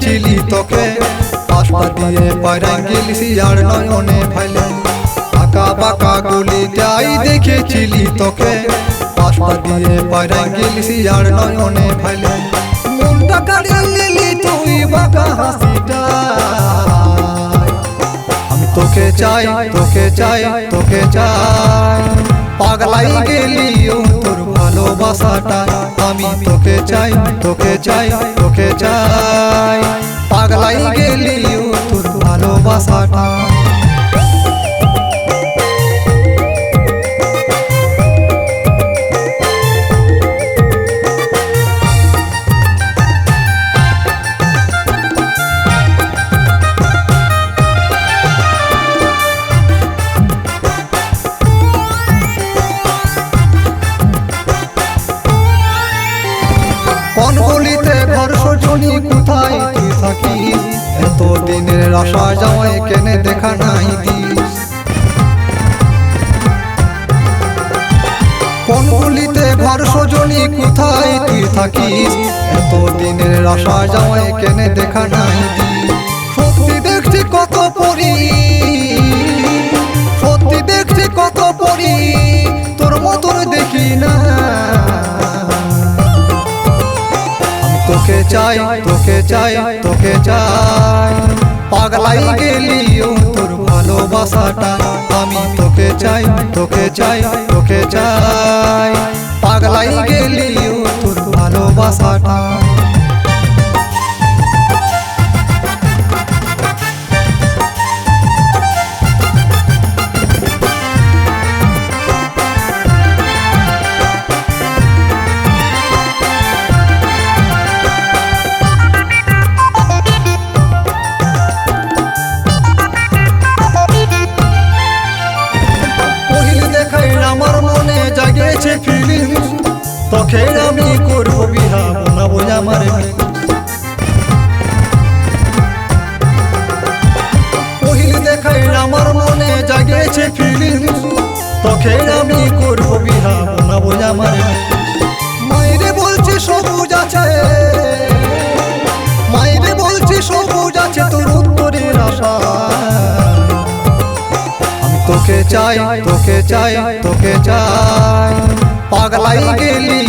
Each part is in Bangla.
দেখেছিলি তোকে পাশপা দিয়ে পায়রা গেলিসি আর নয়নে ভাইলে আঁকা বাঁকা গলিটাই দেখেছিলি তোকে পাশপা দিয়ে পায়রা গেলিসি আর নয়নে ভাইলে মনটা কাড়িয়ে নিলি তুই বাঁকা হাসিটা আমি তোকে চাই তোকে চাই তোকে চাই পাগলাই গেলি তোর ভালোবাসাটা আমি তোকে চাই তোকে চাই তোকে চাই পাগলাই গেলি তোর ভালোবাসাটা কোন গলিতে ঘর সজনী কোথায় তুই থাকিস এত দিনের আশা জামাই কেনে দেখা নাই দিস কোন গলিতে ঘর সজনী কোথায় তুই থাকিস এত দিনের আশা জামাই কেনে দেখা নাই দিস সত্যি দেখছি কত পরি সত্যি দেখছি কত পরি তোর মতন দেখি না তোকে চাই তোকে চাই তোকে চাই পাগলাই গেলি তোর ভালোবাসাটা আমি তোকে চাই তোকে চাই তোকে চাই পাগলাই গেলি তোর ভালোবাসাটা আমার মনে জাগেছে ফিলিংস তোকে আমি করব বিহা বানাবো আমার পহিল দেখাই আমার মনে জাগেছে ফিলিংস তোকে আমি করব বিহা বানাবো আমার মাইরে বলছে সবুজ আছে মাইরে বলছে সবুজ আছে তোর উত্তরের আশা তোকে চাই তোকে চাই তোকে চাই পাগলাই গেলি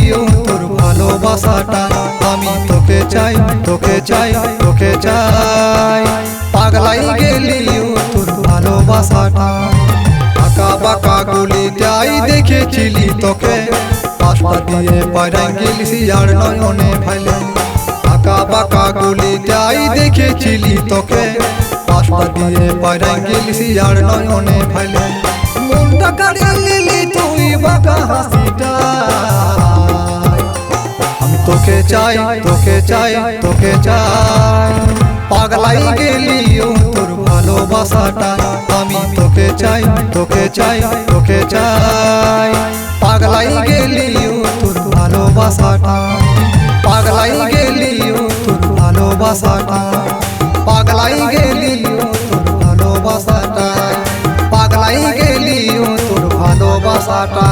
তোর ভালোবাসাটা আমি তোকে চাই তোকে চাই তোকে চাই পাগলাই গেলি তোর ভালোবাসাটা আঁকা বাঁকা গলিটাই দেখেছিলি তোকে পাশপা দিয়ে পায়রা গেলিসি আর নয়নে ভাইলে আঁকা বাঁকা গলিটাই দেখেছিলি তোকে পাশপা দিয়ে পায়রা গেলিসি আর নয়নে ভাইলে মনটা কাড়িয়ে নিলি তুই বাঁকা হাসিটা আমি তোকে চাই তোকে চাই তোকে চাই পাগলাই গেলি তোর ভালোবাসাটা আমি তোকে চাই তোকে চাই তোকে চাই পাগলাই গেলি তোর ভালোবাসাটা পাগলাই গেলি তোর ভালোবাসাটা পাগলাই গেলি তোর ভালোবাসাটা পাগলাই গেলি তোর ভালোবাসাটা।